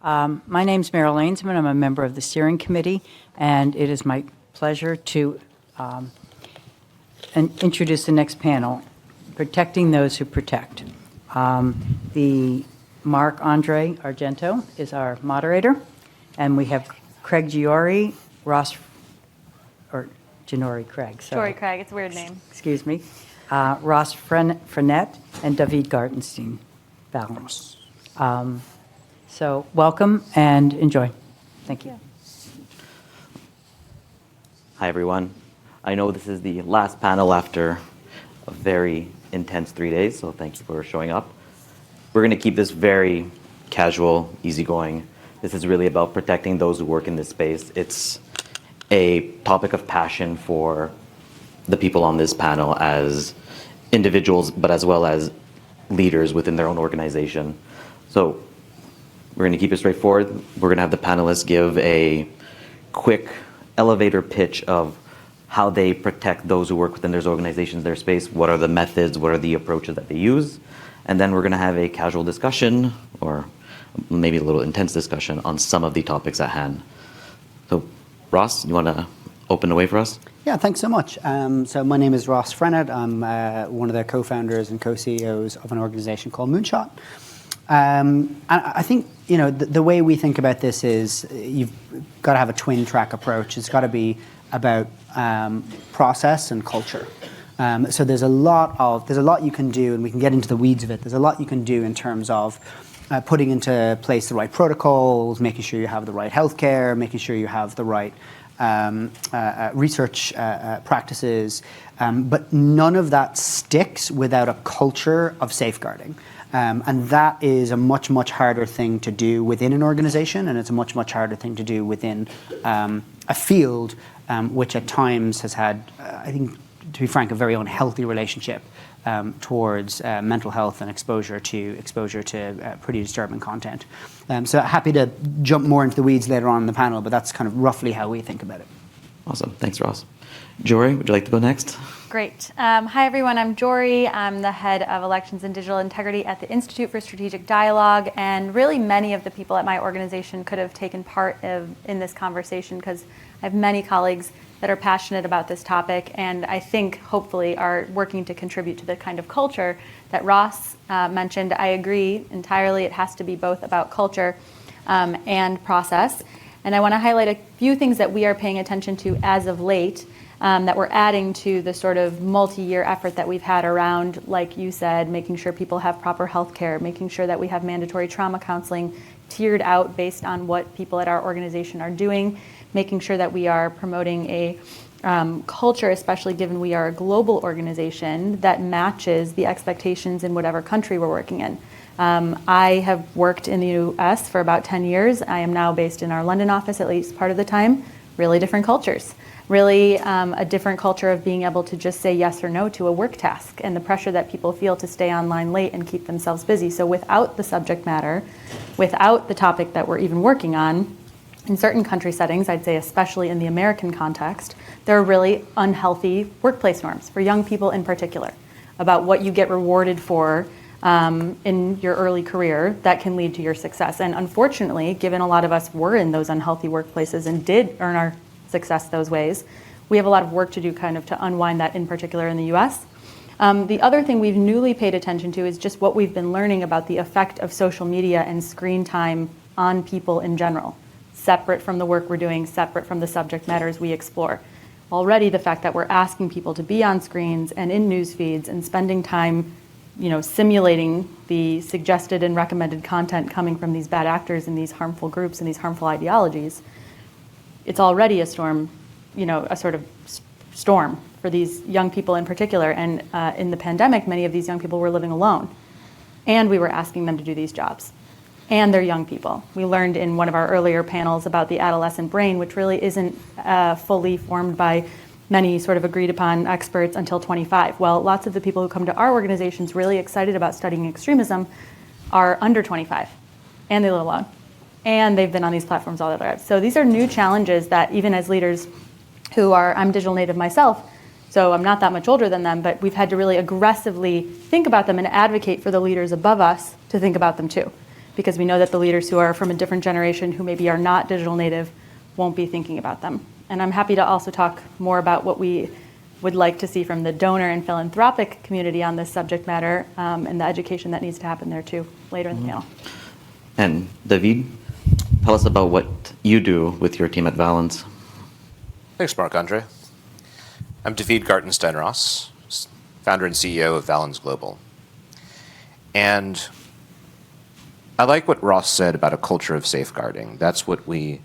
My name's Meryl Ainsman. I'm a member of the steering committee, and it is my pleasure to introduce the next panel, Protecting Those Who Protect. The Marc-Andre Argento is our moderator, and we have Craig Giori, Gianori Craig. Giori Craig, it's a weird name. Excuse me. Ross Frenette and David Gartenstein. Balance. So welcome and enjoy. Thank you. Hi, everyone. I know this is the last panel after a very intense 3 days, so thank you for showing up. We're going to keep this very casual, easygoing. This is really about protecting those who work in this space. It's a topic of passion for the people on this panel as individuals, but as well as leaders within their own organization. So we're going to keep it straightforward. We're going to have the panelists give a quick elevator pitch of how they protect those who work within their organizations, their space, what are the methods, what are the approaches that they use. And then we're going to have a casual discussion, or maybe a little intense discussion on some of the topics at hand. So Ross, you want to open the way for us? Yeah, thanks so much. So my name is Ross Frenette. I'm one of the co-founders and co-CEOs of an organization called Moonshot. And I think, the way we think about this is you've got to have a twin track approach. It's got to be about process and culture. So there's a lot you can do, and we can get into the weeds of it. There's a lot you can do in terms of putting into place the right protocols, making sure you have the right healthcare, making sure you have the right research practices, but none of that sticks without a culture of safeguarding. And that is a much, much harder thing to do within an organization, and it's a much, much harder thing to do within a field which at times has had, I think, to be frank, a very unhealthy relationship towards mental health and exposure to pretty disturbing content. So happy to jump more into the weeds later on in the panel, but that's kind of roughly how we think about it. Awesome. Thanks, Ross. Jory, would you like to go next? Great. Hi, everyone. I'm Jory. I'm the head of elections and digital integrity at the Institute for Strategic Dialogue. And really many of the people at my organization could have taken part in this conversation because I have many colleagues that are passionate about this topic, and I think hopefully are working to contribute to the kind of culture that Ross mentioned. I agree entirely. It has to be both about culture and process. And I want to highlight a few things that we are paying attention to as of late that we're adding to the sort of multi-year effort that we've had around, like you said, making sure people have proper health care, making sure that we have mandatory trauma counseling tiered out based on what people at our organization are doing, making sure that we are promoting a culture, especially given we are a global organization, that matches the expectations in whatever country we're working in. I have worked in the US for about 10 years. I am now based in our London office, at least part of the time. Really different cultures. Really a different culture of being able to just say yes or no to a work task, and the pressure that people feel to stay online late and keep themselves busy. So without the subject matter, without the topic that we're even working on, in certain country settings, I'd say especially in the American context, there are really unhealthy workplace norms for young people in particular about what you get rewarded for in your early career that can lead to your success. And unfortunately, given a lot of us were in those unhealthy workplaces and did earn our success those ways, we have a lot of work to do kind of to unwind that, in particular in the US. The other thing we've newly paid attention to is just what we've been learning about the effect of social media and screen time on people in general, separate from the work we're doing, separate from the subject matters we explore. Already the fact that we're asking people to be on screens and in news feeds and spending time, simulating the suggested and recommended content coming from these bad actors and these harmful groups and these harmful ideologies, it's already a storm, a sort of storm for these young people in particular. And in the pandemic, many of these young people were living alone, and we were asking them to do these jobs. And they're young people. We learned in one of our earlier panels about the adolescent brain, which really isn't fully formed by many sort of agreed upon experts until 25. Well, lots of the people who come to our organizations really excited about studying extremism are under 25, and they live alone. And they've been on these platforms all their lives. So these are new challenges that even as leaders I'm digital native myself, so I'm not that much older than them, but we've had to really aggressively think about them and advocate for the leaders above us to think about them too. because we know that the leaders who are from a different generation who maybe are not digital native won't be thinking about them. And I'm happy to also talk more about what we would like to see from the donor and philanthropic community on this subject matter, and the education that needs to happen there too later in the panel. And David, tell us about what you do with your team at Valens. Thanks, Marc-Andre. I'm David Gartenstein-Ross, founder and CEO of Valens Global. And I like what Ross said about a culture of safeguarding. That's what we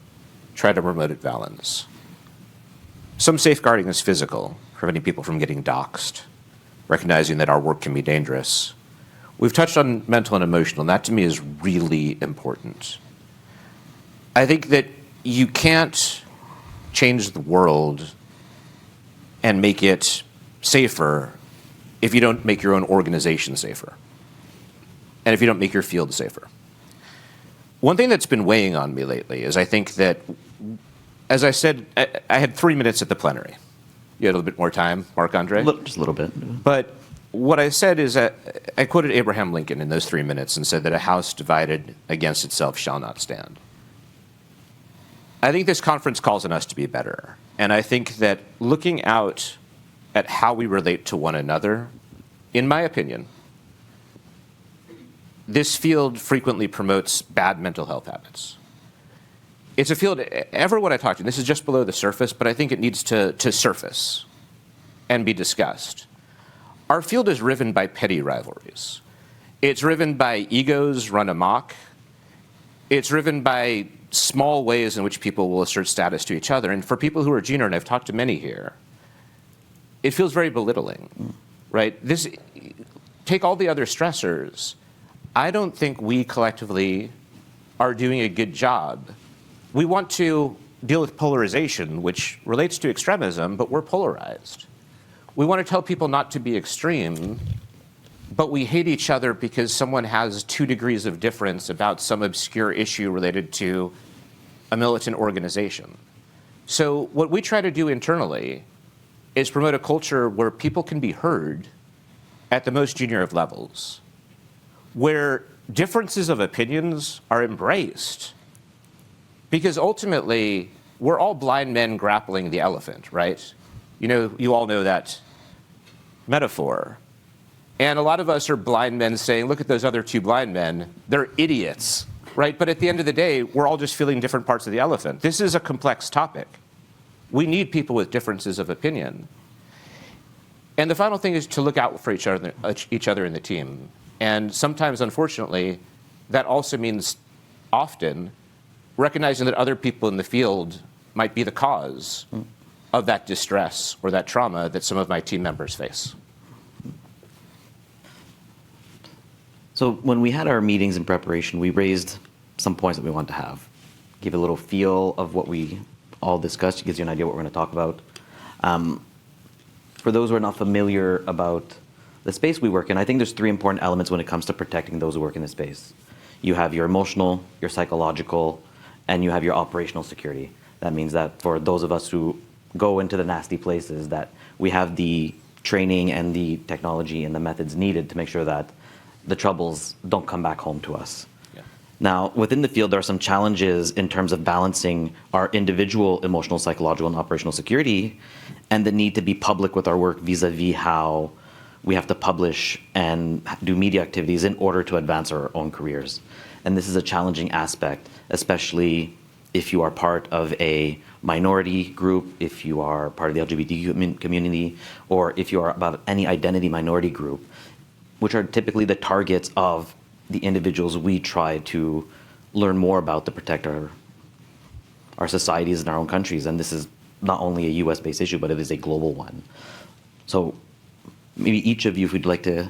try to promote at Valens. Some safeguarding is physical, preventing people from getting doxxed, recognizing that our work can be dangerous. We've touched on mental and emotional, and that to me is really important. I think that you can't change the world and make it safer if you don't make your own organization safer, and if you don't make your field safer. One thing that's been weighing on me lately is I think that, as I said, I had 3 minutes at the plenary. You had a little bit more time, Marc-Andre? Just a little bit. But what I said is I quoted Abraham Lincoln in those 3 minutes and said that a house divided against itself shall not stand. I think this conference calls on us to be better. And I think that looking out at how we relate to one another, in my opinion, this field frequently promotes bad mental health habits. It's a field, everyone I talk to, this is just below the surface, but I think it needs to surface and be discussed. Our field is riven by petty rivalries. It's riven by egos run amok. It's riven by small ways in which people will assert status to each other. And for people who are junior, and I've talked to many here, it feels very belittling, right? Take all the other stressors. I don't think we collectively are doing a good job. We want to deal with polarization, which relates to extremism, but we're polarized. We want to tell people not to be extreme, but we hate each other because someone has 2 degrees of difference about some obscure issue related to a militant organization. So what we try to do internally is promote a culture where people can be heard at the most junior of levels, where differences of opinions are embraced. Because ultimately, we're all blind men grappling the elephant, right? You all know that metaphor. And a lot of us are blind men saying, look at those other 2 blind men, they're idiots, right? But at the end of the day, we're all just feeling different parts of the elephant. This is a complex topic. We need people with differences of opinion. And the final thing is to look out for each other in the team. And sometimes, unfortunately, that also means often recognizing that other people in the field might be the cause of that distress or that trauma that some of my team members face. So when we had our meetings in preparation, we raised some points that we wanted to have. Give a little feel of what we all discussed. It gives you an idea what we're going to talk about. For those who are not familiar about the space we work in, I think there's 3 important elements when it comes to protecting those who work in the space. You have your emotional, your psychological, and you have your operational security. That means that for those of us who go into the nasty places, that we have the training and the technology and the methods needed to make sure that the troubles don't come back home to us. Yeah. Now, within the field, there are some challenges in terms of balancing our individual emotional, psychological, and operational security and the need to be public with our work vis-a-vis how we have to publish and do media activities in order to advance our own careers. And this is a challenging aspect, especially if you are part of a minority group, if you are part of the LGBT community, or if you are about any identity minority group, which are typically the targets of the individuals we try to learn more about to protect our societies and our own countries. And this is not only a US-based issue, but it is a global one. So maybe each of you, if you'd like to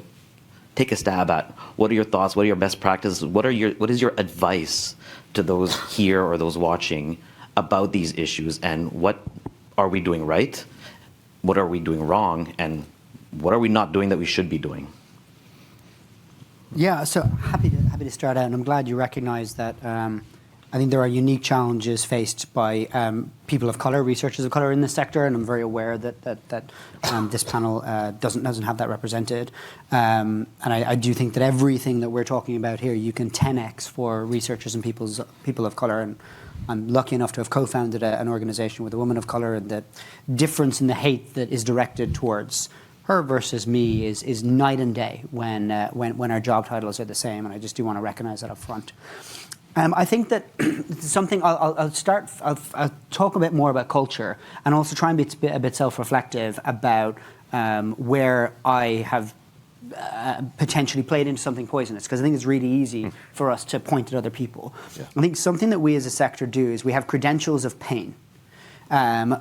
take a stab at what are your thoughts, what are your best practices, what is your advice to those here or those watching about these issues, and what are we doing right, what are we doing wrong, and what are we not doing that we should be doing? Yeah, so happy to start out, and I'm glad you recognize that I think there are unique challenges faced by people of color, researchers of color in this sector, and I'm very aware that this panel doesn't have that represented. And I do think that everything that we're talking about here, you can 10x for researchers and people of color. And I'm lucky enough to have co-founded an organization with a woman of color, and the difference in the hate that is directed towards her versus me is night and day when our job titles are the same. And I just do want to recognize that up front. I think that something I'll talk a bit more about culture, and also try and be a bit self-reflective about where I have potentially played into something poisonous, because I think it's really easy for us to point at other people. Yeah. I think something that we as a sector do is we have credentials of pain. There's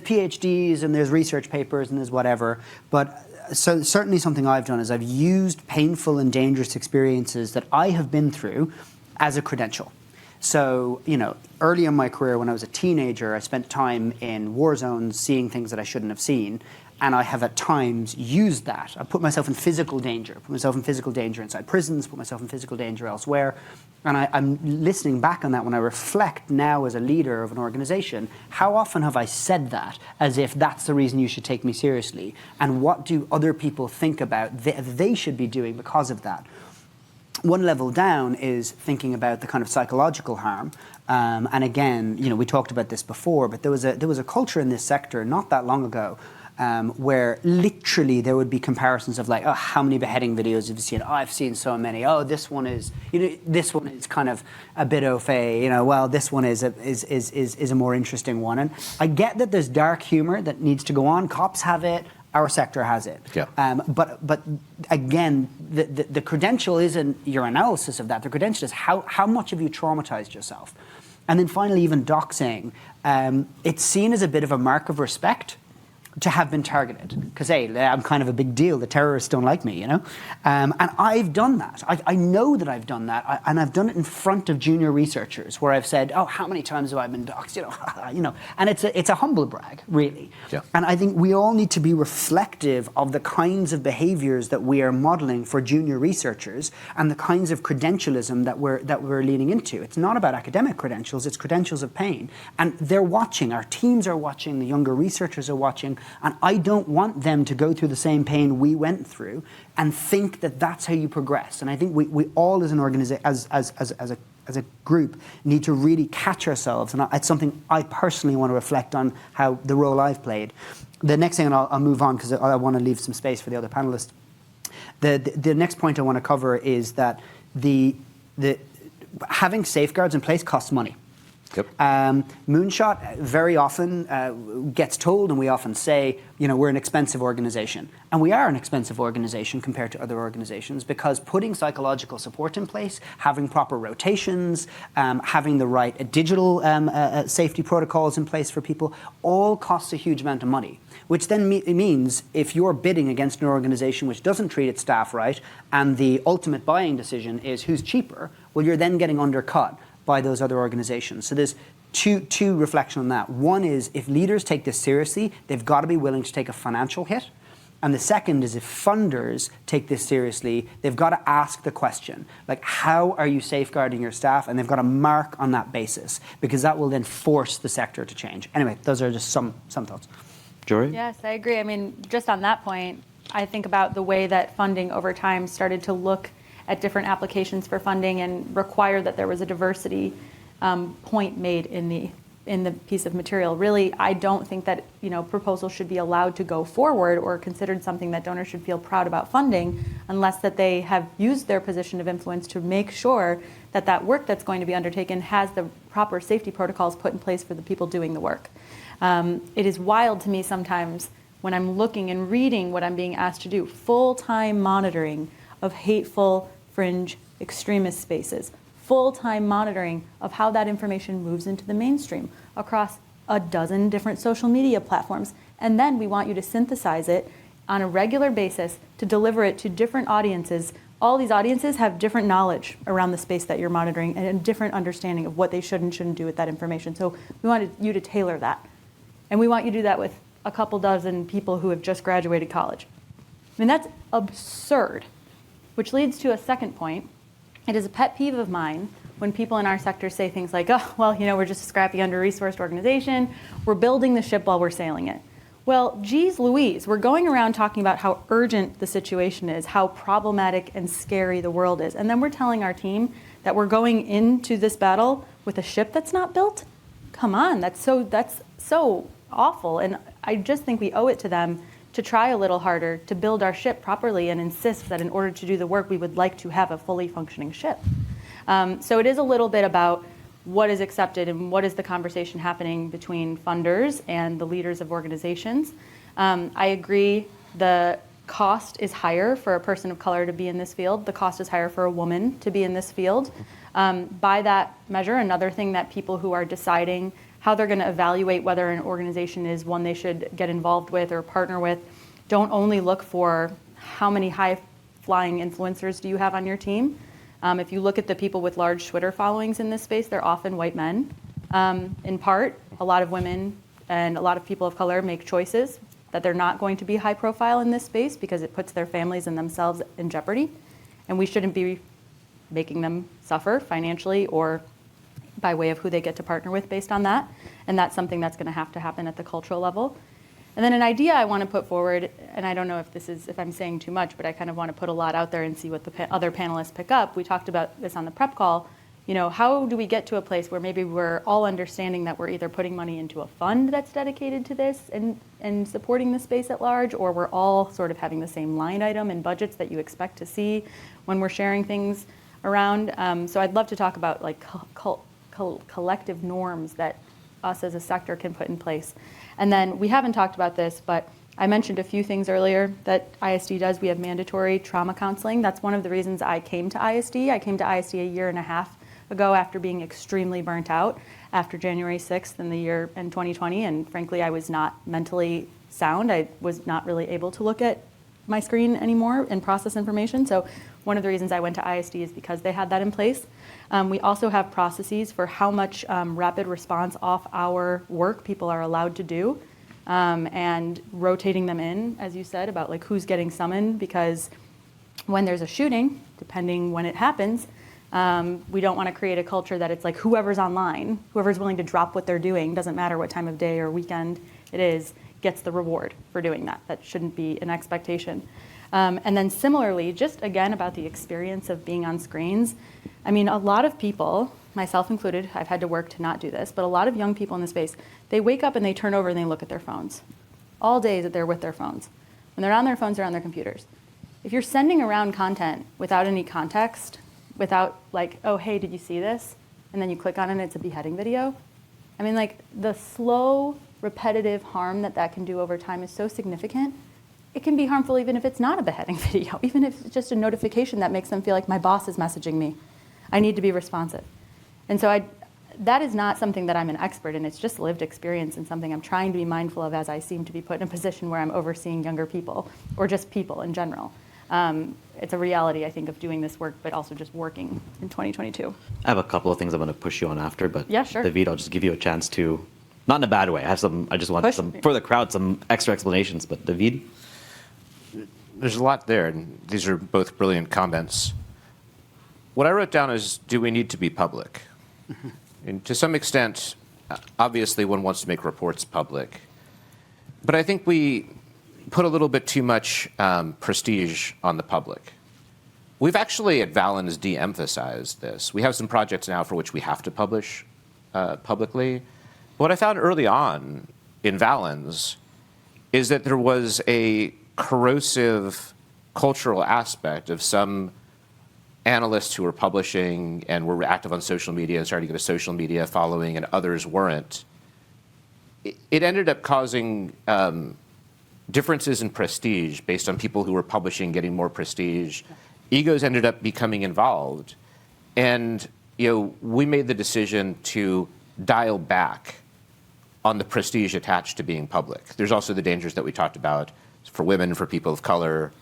PhDs and there's research papers and there's whatever, but so certainly something I've done is I've used painful and dangerous experiences that I have been through as a credential. So, early in my career when I was a teenager, I spent time in war zones seeing things that I shouldn't have seen. And I have at times used that. I put myself in physical danger, inside prisons, put myself in physical danger elsewhere. And I'm listening back on that when I reflect now as a leader of an organization. How often have I said that as if that's the reason you should take me seriously? And what do other people think about they should be doing because of that? One level down is thinking about the kind of psychological harm. And again, we talked about this before, but there was a culture in this sector not that long ago where literally there would be comparisons of like, oh, how many beheading videos have you seen? Oh, I've seen so many. Oh, this one is, this one is kind of a bit au fait. Well, this one is a more interesting one. And I get that there's dark humor that needs to go on. Cops have it. Our sector has it. Yeah. But again, the credential isn't your analysis of that. The credential is how much have you traumatized yourself? And then finally, even doxing, it's seen as a bit of a mark of respect to have been targeted, because hey, I'm kind of a big deal. The terrorists don't like me, And I've done that. I know that I've done that, and I've done it in front of junior researchers, where I've said, "Oh, how many times have I been doxed?" And it's a humble brag, really. Yeah. And I think we all need to be reflective of the kinds of behaviours that we are modelling for junior researchers, and the kinds of credentialism that we're leaning into. It's not about academic credentials; it's credentials of pain, and they're watching. Our teams are watching. The younger researchers are watching. And I don't want them to go through the same pain we went through and think that that's how you progress. And I think we all as an organization, as a group, need to really catch ourselves. And it's something I personally want to reflect on, how the role I've played. The next thing, and I'll move on because I want to leave some space for the other panelists. The next point I want to cover is that the having safeguards in place costs money. Yep. Moonshot very often gets told, and we often say, we're an expensive organization. And we are an expensive organization compared to other organizations, because putting psychological support in place, having proper rotations, having the right digital safety protocols in place for people, all costs a huge amount of money. Which then means if you're bidding against an organization which doesn't treat its staff right, and the ultimate buying decision is who's cheaper, well, you're then getting undercut by those other organizations. So there's two reflections on that. One is, if leaders take this seriously, they've got to be willing to take a financial hit. And the second is, if funders take this seriously, they've got to ask the question, like, how are you safeguarding your staff? And they've got to mark on that basis, because that will then force the sector to change. Anyway, those are just some thoughts. Jory? Yes, I agree. I mean, just on that point, I think about the way that funding over time started to look at different applications for funding and require that there was a diversity point made in the piece of material. Really, I don't think that proposals should be allowed to go forward or considered something that donors should feel proud about funding, unless that they have used their position of influence to make sure that that work that's going to be undertaken has the proper safety protocols put in place for the people doing the work. It is wild to me sometimes when I'm looking and reading what I'm being asked to do, full-time monitoring of hateful fringe extremist spaces, full-time monitoring of how that information moves into the mainstream across a dozen different social media platforms. And then we want you to synthesize it on a regular basis to deliver it to different audiences. All these audiences have different knowledge around the space that you're monitoring and a different understanding of what they should and shouldn't do with that information. So we wanted you to tailor that. And we want you to do that with a couple dozen people who have just graduated college. I mean, that's absurd. Which leads to a second point. It is a pet peeve of mine when people in our sector say things like, oh, well, we're just a scrappy, under-resourced organization. We're building the ship while we're sailing it. Well, geez Louise, we're going around talking about how urgent the situation is, how problematic and scary the world is. And then we're telling our team that we're going into this battle with a ship that's not built? Come on, that's so awful. And I just think we owe it to them to try a little harder to build our ship properly and insist that in order to do the work, we would like to have a fully functioning ship. So it is a little bit about what is accepted and what is the conversation happening between funders and the leaders of organizations. I agree the cost is higher for a person of color to be in this field. The cost is higher for a woman to be in this field. By that measure, another thing that people who are deciding how they're going to evaluate whether an organization is one they should get involved with or partner with, don't only look for how many high-flying influencers do you have on your team. If you look at the people with large Twitter followings in this space, they're often white men. In part, a lot of women and a lot of people of color make choices that they're not going to be high profile in this space because it puts their families and themselves in jeopardy. And we shouldn't be making them suffer financially or by way of who they get to partner with based on that. And that's something that's going to have to happen at the cultural level. And then an idea I want to put forward, and I don't know if I'm saying too much, but I kind of want to put a lot out there and see what the other panelists pick up. We talked about this on the prep call. How do we get to a place where maybe we're all understanding that we're either putting money into a fund that's dedicated to this and supporting the space at large, or we're all sort of having the same line item and budgets that you expect to see when we're sharing things around. So I'd love to talk about like collective norms that us as a sector can put in place. And then we haven't talked about this, but I mentioned a few things earlier that ISD does. We have mandatory trauma counseling. That's one of the reasons I came to ISD. I came to ISD a year and a half ago after being extremely burnt out after January 6th in 2020. And frankly, I was not mentally sound. I was not really able to look at my screen anymore and process information. So one of the reasons I went to ISD is because they had that in place. We also have processes for how much rapid response off hour work people are allowed to do, and rotating them in, as you said, about like who's getting summoned, because when there's a shooting, depending when it happens, we don't want to create a culture that it's like whoever's online, whoever's willing to drop what they're doing, doesn't matter what time of day or weekend it is, gets the reward for doing that. That shouldn't be an expectation. And then similarly, just again about the experience of being on screens. I mean, a lot of people, myself included, I've had to work to not do this, but a lot of young people in the space, they wake up and they turn over and they look at their phones. All day that they're with their phones. When they're on their phones, they're on their computers. If you're sending around content without any context, without like, oh, hey, did you see this? And then you click on it and it's a beheading video. I mean, like the slow, repetitive harm that can do over time is so significant. It can be harmful even if it's not a beheading video, even if it's just a notification that makes them feel like my boss is messaging me. I need to be responsive. And so that is not something that I'm an expert in. It's just lived experience and something I'm trying to be mindful of as I seem to be put in a position where I'm overseeing younger people or just people in general. It's a reality, I think, of doing this work, but also just working in 2022. I have a couple of things I'm going to push you on after, but yeah, sure. David, I'll just give you a chance to, not in a bad way. I just want for the crowd, some extra explanations, but David? There's a lot there, and these are both brilliant comments. What I wrote down is, do we need to be public? And to some extent, obviously one wants to make reports public. But I think we put a little bit too much prestige on the public. We've actually at Valens de-emphasized this. We have some projects now for which we have to publish publicly. But what I found early on in Valens is that there was a corrosive cultural aspect of some analysts who were publishing and were active on social media and started to get a social media following, and others weren't. It ended up causing differences in prestige based on people who were publishing getting more prestige. Egos ended up becoming involved, and we made the decision to dial back on the prestige attached to being public. There's also the dangers that we talked about for women, for people of color.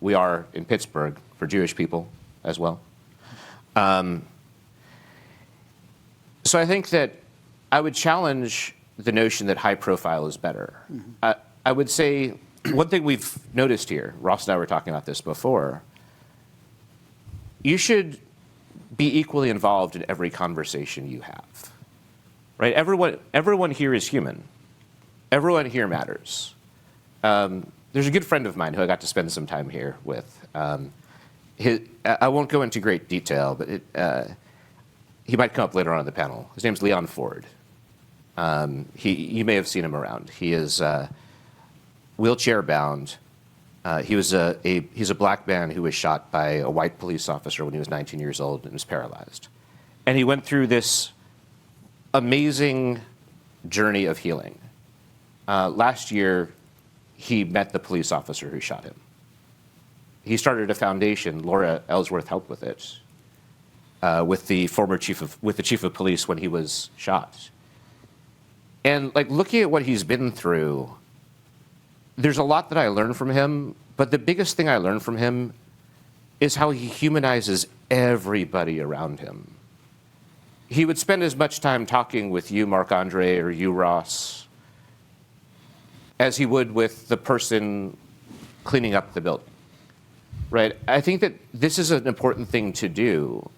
We are in Pittsburgh for Jewish people as well. So I think that I would challenge the notion that high profile is better. Mm-hmm. I would say one thing we've noticed here, Ross and I were talking about this before, you should be equally involved in every conversation you have, right? Everyone here is human. Everyone here matters. There's a good friend of mine who I got to spend some time here with. I won't go into great detail, but he might come up later on in the panel. His name's Leon Ford. You may have seen him around. He is wheelchair bound. He's a black man who was shot by a white police officer when he was 19 years old and was paralyzed. And he went through this amazing journey of healing. Last year, he met the police officer who shot him. He started a foundation. Laura Ellsworth helped with it, with the chief of police when he was shot. And like looking at what he's been through, there's a lot that I learned from him, but the biggest thing I learned from him is how he humanizes everybody around him. He would spend as much time talking with you, Marc-Andre, or you, Ross, as he would with the person cleaning up the building, right? I think that this is an important thing to do.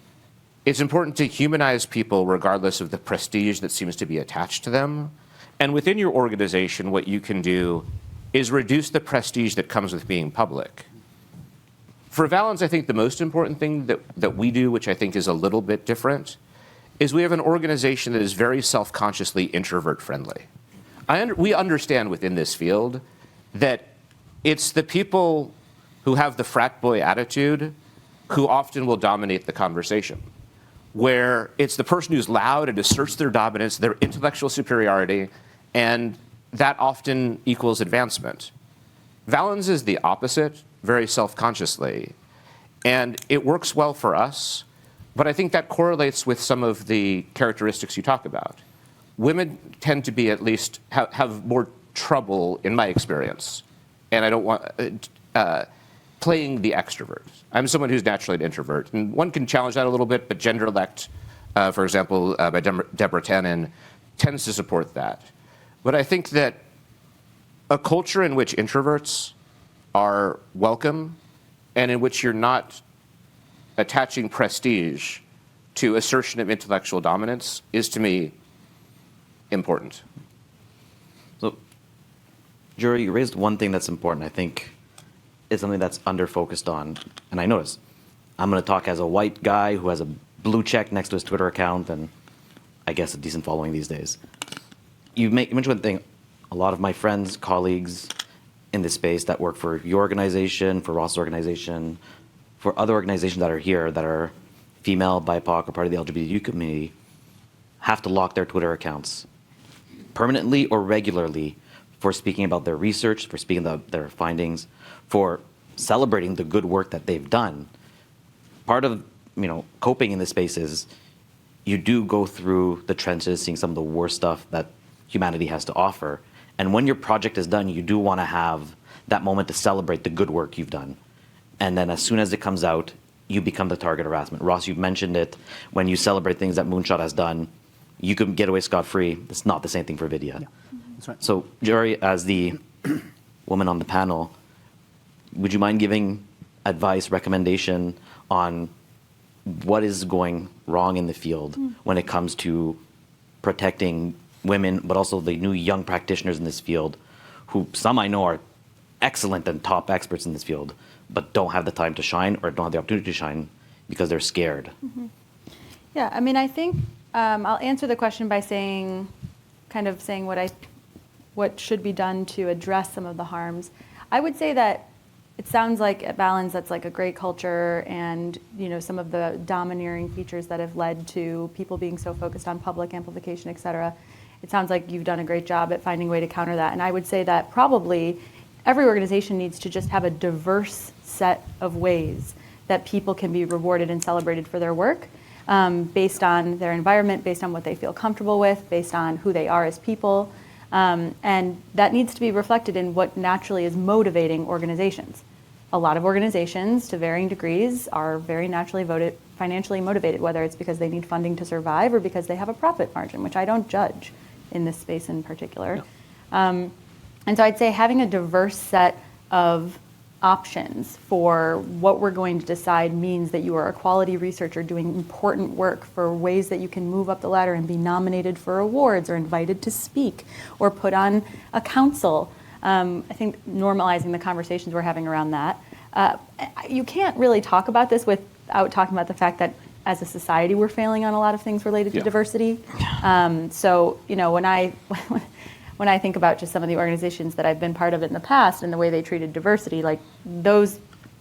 It's important to humanize people regardless of the prestige that seems to be attached to them. And within your organization, what you can do is reduce the prestige that comes with being public. For Valens, I think the most important thing that we do, which I think is a little bit different, is we have an organization that is very self-consciously introvert-friendly. We understand within this field that it's the people who have the frat boy attitude who often will dominate the conversation, where it's the person who's loud and asserts their dominance, their intellectual superiority, and that often equals advancement. Valens is the opposite, very self-consciously, and it works well for us, but I think that correlates with some of the characteristics you talk about. Women tend to be at least have more trouble, in my experience, and I don't want playing the extrovert. I'm someone who's naturally an introvert, and one can challenge that a little bit, but Genderlect, for example, by Deborah Tannen, tends to support that. But I think that a culture in which introverts are welcome and in which you're not attaching prestige to assertion of intellectual dominance is, to me, important. So, Jory, you raised one thing that's important, I think, is something that's under-focused on. And I notice, I'm going to talk as a white guy who has a blue check next to his Twitter account and I guess a decent following these days. You mentioned one thing, a lot of my friends, colleagues in this space that work for your organization, for Ross's organization, for other organizations that are here that are female, BIPOC, or part of the LGBTQ community, have to lock their Twitter accounts permanently or regularly for speaking about their research, for speaking about their findings, for celebrating the good work that they've done. Part of coping in this space is you do go through the trenches, seeing some of the worst stuff that humanity has to offer. And when your project is done, you do want to have that moment to celebrate the good work you've done. And then as soon as it comes out, you become the target of harassment. Ross, you've mentioned it. When you celebrate things that Moonshot has done, you can get away scot-free. It's not the same thing for Vidya. Yeah, that's right. So, Jory, as the woman on the panel, would you mind giving advice, recommendation on what is going wrong in the field when it comes to protecting women, but also the new young practitioners in this field, who some I know are excellent and top experts in this field, but don't have the time to shine or don't have the opportunity to shine because they're scared? Mm-hmm. Yeah, I mean, I think I'll answer the question by saying what should be done to address some of the harms. I would say that it sounds like at Valens that's like a great culture, and some of the domineering features that have led to people being so focused on public amplification, et cetera. It sounds like you've done a great job at finding a way to counter that. And I would say that probably every organization needs to just have a diverse set of ways that people can be rewarded and celebrated for their work, based on their environment, based on what they feel comfortable with, based on who they are as people. And that needs to be reflected in what naturally is motivating organizations. A lot of organizations, to varying degrees, are very naturally financially motivated, whether it's because they need funding to survive or because they have a profit margin, which I don't judge in this space in particular. No. And so I'd say having a diverse set of options for what we're going to decide means that you are a quality researcher doing important work, for ways that you can move up the ladder and be nominated for awards or invited to speak or put on a council. I think normalizing the conversations we're having around that. You can't really talk about this without talking about the fact that as a society we're failing on a lot of things related to diversity. So, you know, when I think about just some of the organizations that I've been part of in the past and the way they treated diversity, like those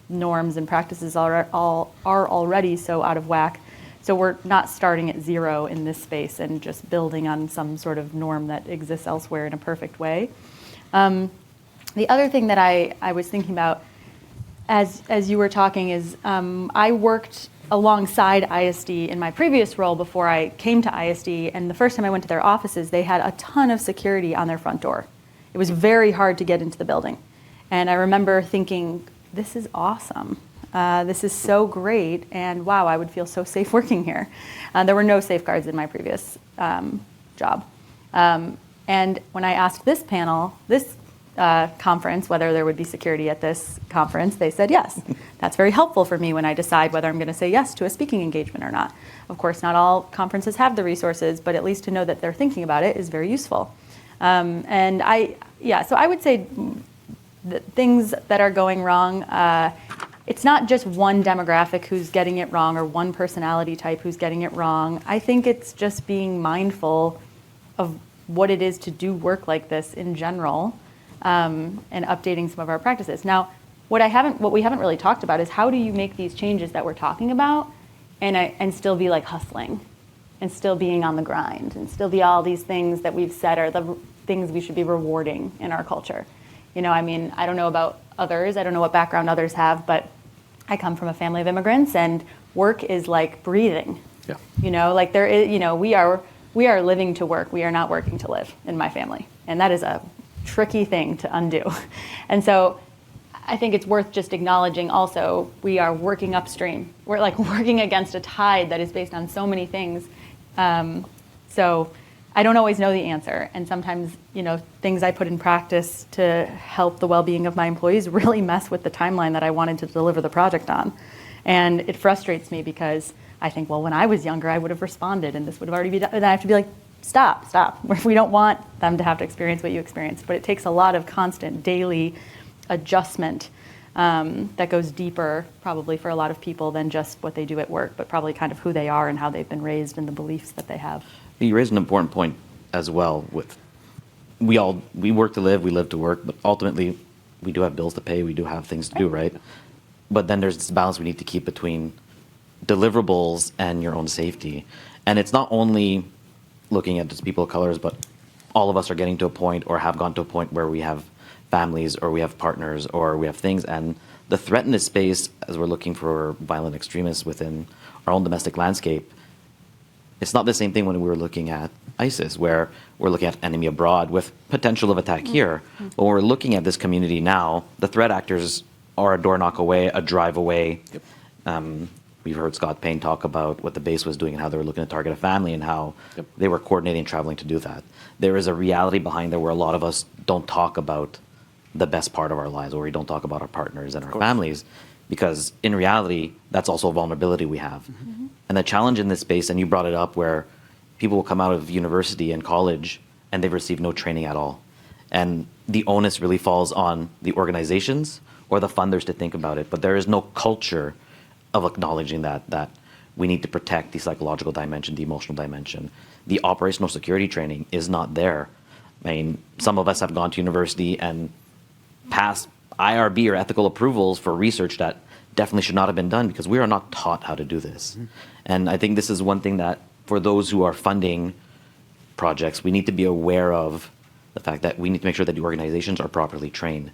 norms and practices are already so out of whack. So we're not starting at zero in this space and just building on some sort of norm that exists elsewhere in a perfect way. The other thing that I was thinking about as you were talking is I worked alongside ISD in my previous role before I came to ISD, and the first time I went to their offices, they had a ton of security on their front door. It was very hard to get into the building. And I remember thinking, this is awesome. This is so great, and wow, I would feel so safe working here. There were no safeguards in my previous job. And when I asked this panel, this conference, whether there would be security at this conference, they said yes. That's very helpful for me when I decide whether I'm going to say yes to a speaking engagement or not. Of course, not all conferences have the resources, but at least to know that they're thinking about it is very useful. So I would say the things that are going wrong, it's not just one demographic who's getting it wrong or one personality type who's getting it wrong. I think it's just being mindful of what it is to do work like this in general. And updating some of our practices. Now, what we haven't really talked about is how do you make these changes that we're talking about and still be like hustling and still being on the grind and still be all these things that we've said are the things we should be rewarding in our culture. You know, I mean, I don't know about others. I don't know what background others have, but I come from a family of immigrants and work is like breathing. Yeah. You know, like there is, you know, we are living to work. We are not working to live in my family. And that is a tricky thing to undo. And so I think it's worth just acknowledging also we are working upstream. We're like working against a tide that is based on so many things. So I don't always know the answer. And sometimes, you know, things I put in practice to help the well-being of my employees really mess with the timeline that I wanted to deliver the project on. And it frustrates me because I think, well, when I was younger, I would have responded and this would have already been done. And I have to be like, stop. We don't want them to have to experience what you experienced, but it takes a lot of constant daily adjustment that goes deeper probably for a lot of people than just what they do at work, but probably kind of who they are and how they've been raised and the beliefs that they have. You raised an important point as well with we work to live, we live to work, but ultimately we do have bills to pay, we do have things to do, right? But then there's this balance we need to keep between deliverables and your own safety. And it's not only looking at just people of colors, but all of us are getting to a point or have gone to a point where we have families or we have partners or we have things. And the threat in this space, as we're looking for violent extremists within our own domestic landscape, it's not the same thing when we were looking at ISIS, where we're looking at enemy abroad with potential of attack here. But when we're looking at this community now, the threat actors are a door knock away, a drive away. We've heard Scott Payne talk about what the base was doing and how they were looking to target a family and how they were coordinating and traveling to do that. There is a reality behind there where a lot of us don't talk about the best part of our lives, or we don't talk about our partners and our families, because in reality, that's also a vulnerability we have. And the challenge in this space, and you brought it up, where people will come out of university and college and they've received no training at all. And the onus really falls on the organizations or the funders to think about it, but there is no culture of acknowledging that we need to protect the psychological dimension, the emotional dimension. The operational security training is not there. I mean, some of us have gone to university and passed IRB or ethical approvals for research that definitely should not have been done because we are not taught how to do this. And I think this is one thing that for those who are funding projects, we need to be aware of the fact that we need to make sure that the organizations are properly trained,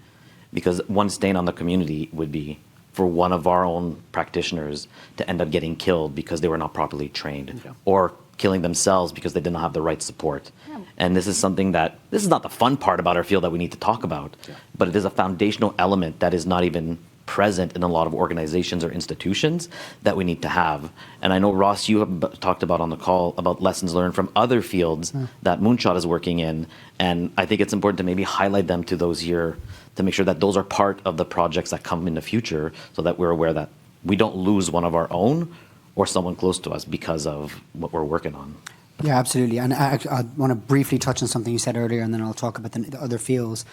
because one stain on the community would be for one of our own practitioners to end up getting killed because they were not properly trained, or killing themselves because they didn't have the right support. And this is something that, this is not the fun part about our field that we need to talk about, but it is a foundational element that is not even present in a lot of organizations or institutions that we need to have. And I know, Ross, you have talked about on the call about lessons learned from other fields that Moonshot is working in. And I think it's important to maybe highlight them to those here to make sure that those are part of the projects that come in the future, so that we're aware that we don't lose one of our own or someone close to us because of what we're working on. Yeah, absolutely. And I want to briefly touch on something you said earlier, and then I'll talk about the other fields.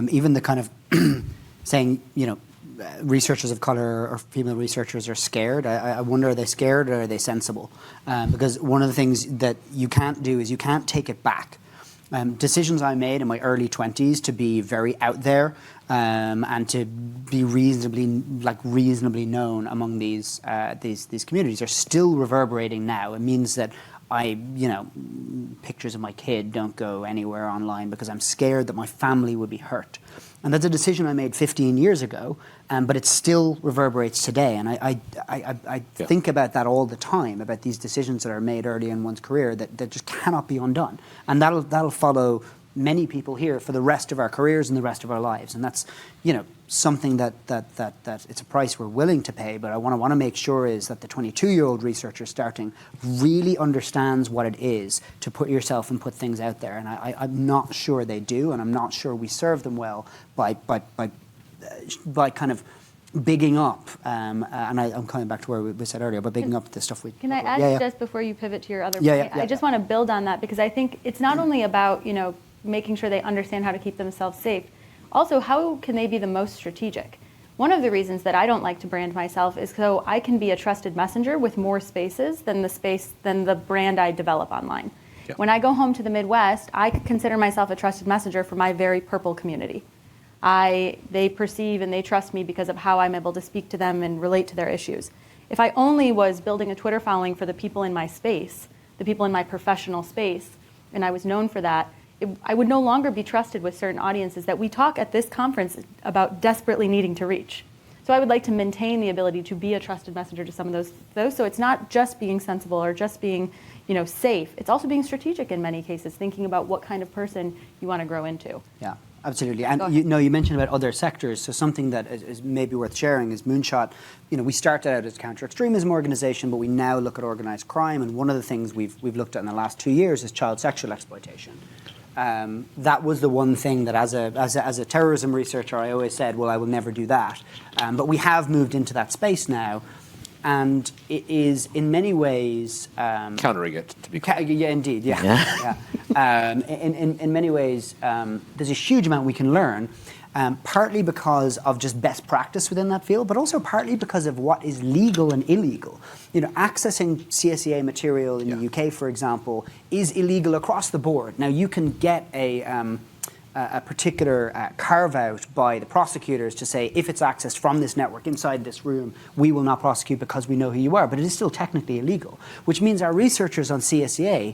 Even the kind of saying, researchers of color or female researchers are scared. I wonder, are they scared or are they sensible? Because one of the things that you can't do is you can't take it back. Decisions I made in my early 20s to be very out there and to be reasonably known among these communities are still reverberating now. It means that pictures of my kid don't go anywhere online because I'm scared that my family would be hurt. And that's a decision I made 15 years ago, but it still reverberates today. And I think about that all the time, about these decisions that are made early in one's career that just cannot be undone. And that'll follow many people here for the rest of our careers and the rest of our lives. And that's, something that it's a price we're willing to pay, but I want to make sure is that the 22-year-old researcher starting really understands what it is to put yourself and put things out there. And I'm not sure they do, and I'm not sure we serve them well by kind of bigging up, and I'm coming back to where we said earlier, but bigging up the stuff we... Can I add just before you pivot to your other point? I just want to build on that, because I think it's not only about, making sure they understand how to keep themselves safe. Also, how can they be the most strategic? One of the reasons that I don't like to brand myself is so I can be a trusted messenger with more spaces than the brand I develop online. Yeah. When I go home to the Midwest, I consider myself a trusted messenger for my very purple community. They perceive and they trust me because of how I'm able to speak to them and relate to their issues. If I only was building a Twitter following for the people in my space, the people in my professional space, and I was known for that, I would no longer be trusted with certain audiences that we talk at this conference about desperately needing to reach. So I would like to maintain the ability to be a trusted messenger to some of those. So it's not just being sensible or just being, safe. It's also being strategic in many cases, thinking about what kind of person you want to grow into. Yeah, absolutely. And you mentioned about other sectors. So something that is maybe worth sharing is Moonshot. We started out as a counter-extremism organization, but we now look at organized crime. And one of the things we've looked at in the last 2 years is child sexual exploitation. That was the one thing that as a terrorism researcher, I always said, well, I will never do that. But we have moved into that space now. And it is in many ways... countering it, to be clear. Yeah, indeed, yeah. In many ways, there's a huge amount we can learn, partly because of just best practice within that field, but also partly because of what is legal and illegal. Accessing CSEA material in the UK, for example, is illegal across the board. Now, you can get a particular carve-out by the prosecutors to say, if it's accessed from this network inside this room, we will not prosecute because we know who you are. But it is still technically illegal, which means our researchers on CSEA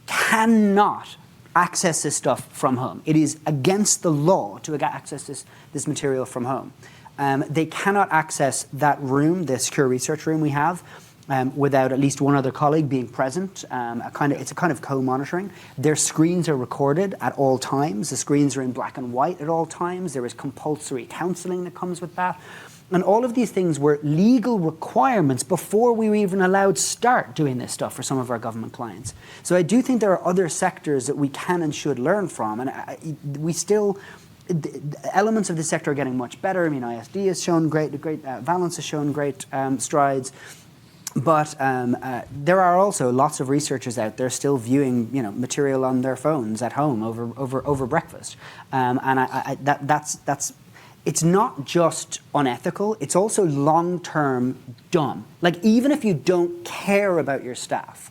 cannot access this stuff from home. It is against the law to access this material from home. They cannot access that room, the secure research room we have, without at least one other colleague being present. It's a kind of co-monitoring. Their screens are recorded at all times. The screens are in black and white at all times. There is compulsory counselling that comes with that. And all of these things were legal requirements before we were even allowed to start doing this stuff for some of our government clients. So I do think there are other sectors that we can and should learn from. And elements of this sector are getting much better. I mean, ISD has shown great Valence has shown great strides. But there are also lots of researchers out there still viewing, material on their phones at home over breakfast, that's. It's not just unethical; it's also long-term dumb. Like, even if you don't care about your staff,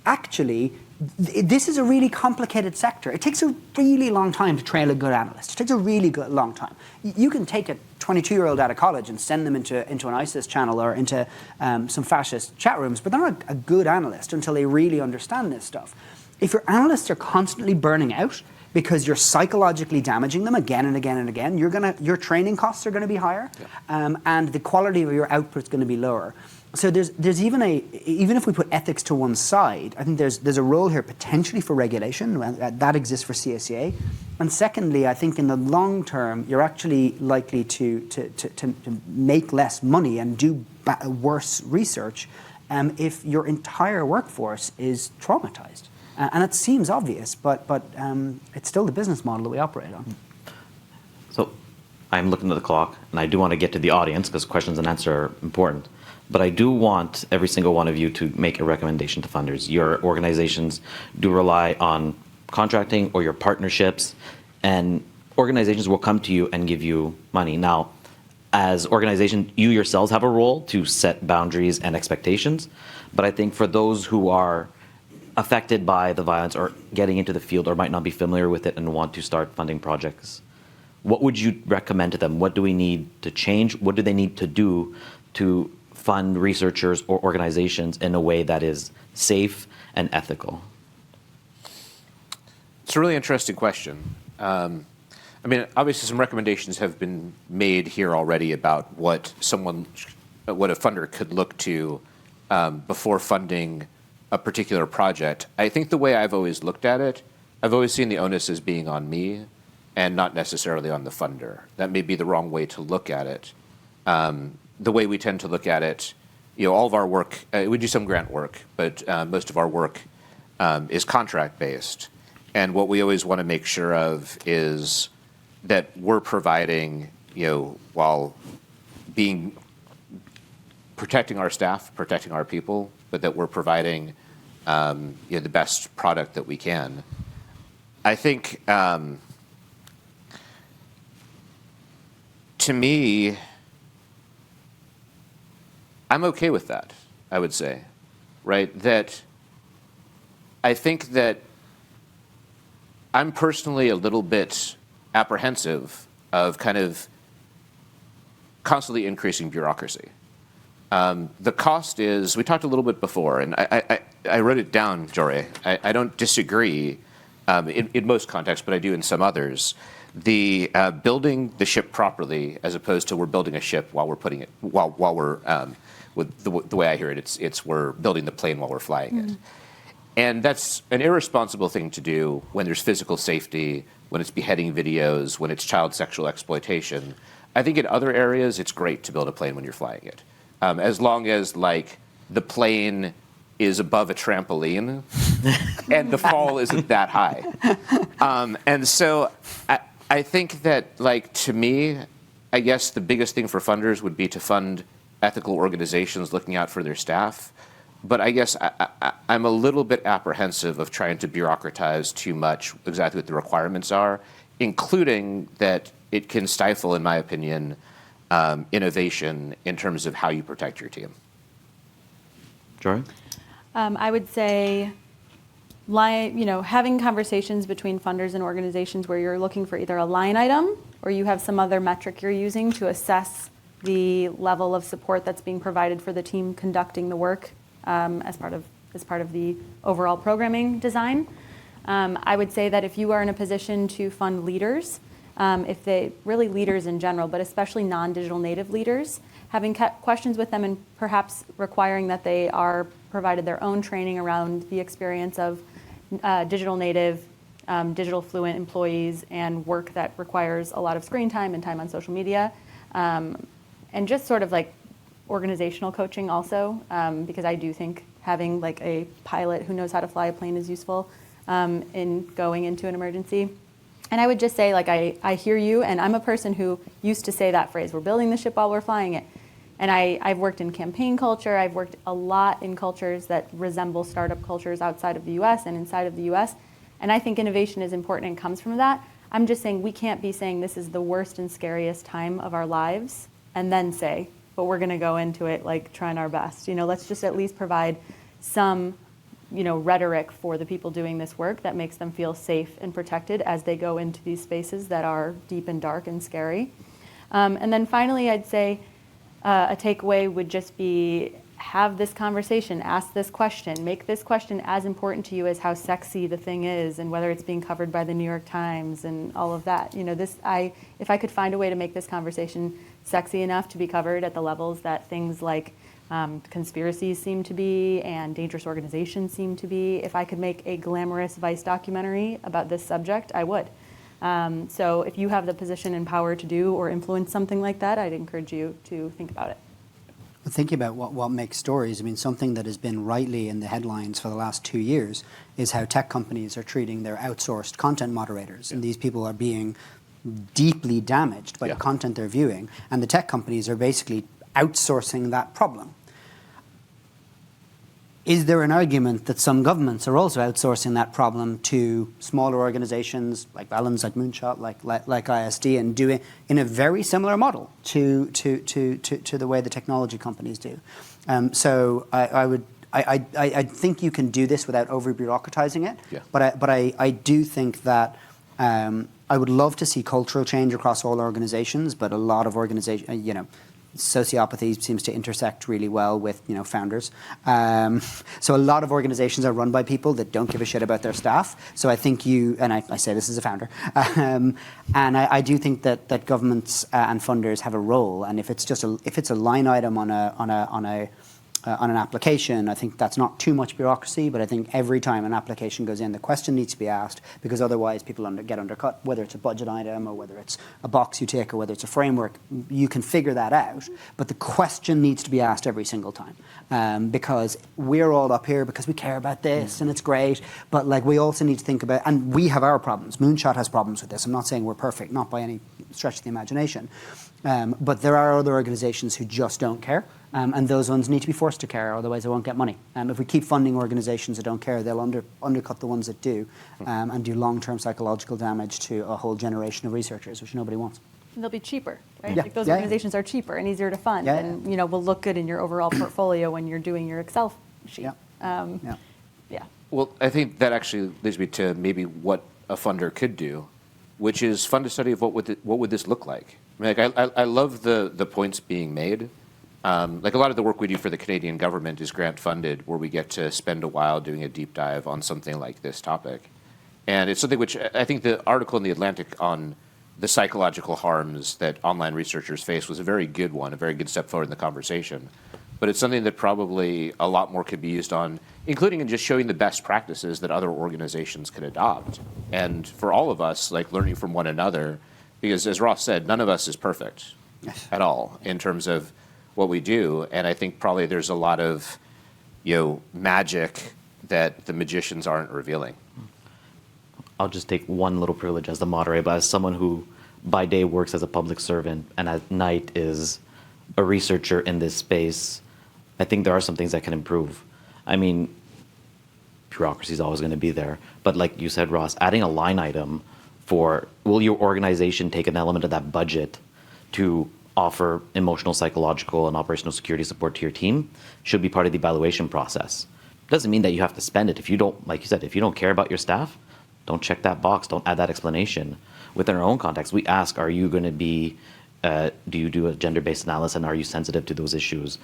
actually, this is a really complicated sector. It takes a really long time to train a good analyst. It takes a really long time. You can take a 22-year-old out of college and send them into an ISIS channel or into some fascist chat rooms, but they're not a good analyst until they really understand this stuff. If your analysts are constantly burning out because you're psychologically damaging them again and again and again, your training costs are going to be higher, and the quality of your output is going to be lower. So there's even if we put ethics to one side, I think there's a role here potentially for regulation that exists for CSEA, and secondly, I think in the long term you're actually likely to make less money and do worse research if your entire workforce is traumatized, and it seems obvious, but it's still the business model that we operate on. So I'm looking at the clock, and I do want to get to the audience because questions and answers are important. But I do want every single one of you to make a recommendation to funders. Your organizations do rely on contracting or your partnerships, and organizations will come to you and give you money. Now, as organizations, you yourselves have a role to set boundaries and expectations. But I think for those who are affected by the violence or getting into the field or might not be familiar with it and want to start funding projects, what would you recommend to them? What do we need to change? What do they need to do to fund researchers or organizations in a way that is safe and ethical? It's a really interesting question. I mean, obviously some recommendations have been made here already about what a funder could look to before funding a particular project. I think the way I've always looked at it, I've always seen the onus as being on me and not necessarily on the funder. That may be the wrong way to look at it. The way we tend to look at it, all of our work, we do some grant work, but most of our work is contract-based. And what we always want to make sure of is that we're providing, while protecting our staff, protecting our people, but that we're providing the best product that we can. I think, to me, I'm okay with that, I would say, right? That I think that I'm personally a little bit apprehensive of kind of constantly increasing bureaucracy. The cost is, we talked a little bit before, and I wrote it down, Jory. I don't disagree in most contexts, but I do in some others. The building the ship properly, as opposed to we're building a ship while we're putting it, while we're, with the way I hear it, it's we're building the plane while we're flying it. And that's an irresponsible thing to do when there's physical safety, when it's beheading videos, when it's child sexual exploitation. I think in other areas, it's great to build a plane when you're flying it. As long as the plane is above a trampoline and the fall isn't that high. And so I think that, to me, I guess the biggest thing for funders would be to fund ethical organizations looking out for their staff. But I guess I'm a little bit apprehensive of trying to bureaucratize too much exactly what the requirements are, including that it can stifle, in my opinion, innovation in terms of how you protect your team. Jory? I would say, having conversations between funders and organizations where you're looking for either a line item or you have some other metric you're using to assess the level of support that's being provided for the team conducting the work as part of the overall programming design. I would say that if you are in a position to fund leaders, really leaders in general, but especially non-digital native leaders, having questions with them and perhaps requiring that they are provided their own training around the experience of digital native, digital fluent employees and work that requires a lot of screen time and time on social media. And just sort of organizational coaching also, because I do think having a pilot who knows how to fly a plane is useful in going into an emergency. And I would just say, I hear you, and I'm a person who used to say that phrase, we're building the ship while we're flying it. And I've worked in campaign culture, I've worked a lot in cultures that resemble startup cultures outside of the US and inside of the US. And I think innovation is important and comes from that. I'm just saying we can't be saying this is the worst and scariest time of our lives and then say, but we're gonna go into it trying our best. Let's just at least provide some rhetoric for the people doing this work that makes them feel safe and protected as they go into these spaces that are deep and dark and scary. And then finally, I'd say a takeaway would just be have this conversation, ask this question, make this question as important to you as how sexy the thing is and whether it's being covered by the New York Times and all of that. If I could find a way to make this conversation sexy enough to be covered at the levels that things like conspiracies seem to be and dangerous organizations seem to be, if I could make a glamorous Vice documentary about this subject, I would. So if you have the position and power to do or influence something like that, I'd encourage you to think about it. Thinking about what makes stories, something that has been rightly in the headlines for the last 2 years is how tech companies are treating their outsourced content moderators. And these people are being deeply damaged by Yeah. the content they're viewing, and the tech companies are basically outsourcing that problem. Is there an argument that some governments are also outsourcing that problem to smaller organizations like Valens, like Moonshot, like ISD, and doing in a very similar model to the way the technology companies do? So I think you can do this without over bureaucratizing it. Yeah. But I do think that I would love to see cultural change across all organizations. But a lot of organizations, sociopathy seems to intersect really well with founders. So a lot of organizations are run by people that don't give a shit about their staff. So I think I say this as a founder, and I do think that governments and funders have a role. And if it's a line item on an application, I think that's not too much bureaucracy, but I think every time an application goes in, the question needs to be asked, because otherwise people get undercut, whether it's a budget item or whether it's a box you tick or whether it's a framework. You can figure that out, but the question needs to be asked every single time, because we're all up here because we care about this and it's great, but we also need to think about, and we have our problems. Moonshot has problems with this. I'm not saying we're perfect, not by any stretch of the imagination, but there are other organizations who just don't care. And those ones need to be forced to care, otherwise they won't get money. If we keep funding organizations that don't care, they'll undercut the ones that do, and do long-term psychological damage to a whole generation of researchers, which nobody wants. And they'll be cheaper, right? Yeah. Those Yeah, yeah. organizations are cheaper and easier to fund, Yeah, and will look good in your overall portfolio when you're doing your Excel sheet. Yeah. Yeah. Well, I think that actually leads me to maybe what a funder could do, which is fund a study of what would this look like. I love the points being made. A lot of the work we do for the Canadian government is grant funded, where we get to spend a while doing a deep dive on something like this topic. And it's something which I think the article in The Atlantic on the psychological harms that online researchers face was a very good one, a very good step forward in the conversation. But it's something that probably a lot more could be used on, including in just showing the best practices that other organizations could adopt. And for all of us, learning from one another, because as Ross said, none of us is perfect at all in terms of what we do, and I think probably there's a lot of magic that the magicians aren't revealing. I'll just take one little privilege as the moderator, but as someone who by day works as a public servant and at night is a researcher in this space, I think there are some things that can improve. I mean, bureaucracy is always going to be there, but like you said, Ross, adding a line item for, will your organization take an element of that budget to offer emotional, psychological, and operational security support to your team should be part of the evaluation process. Doesn't mean that you have to spend it. If you don't, like you said, if you don't care about your staff, don't check that box, don't add that explanation. Within our own context, we ask, are you going to be, do you do a gender-based analysis, and are you sensitive to those issues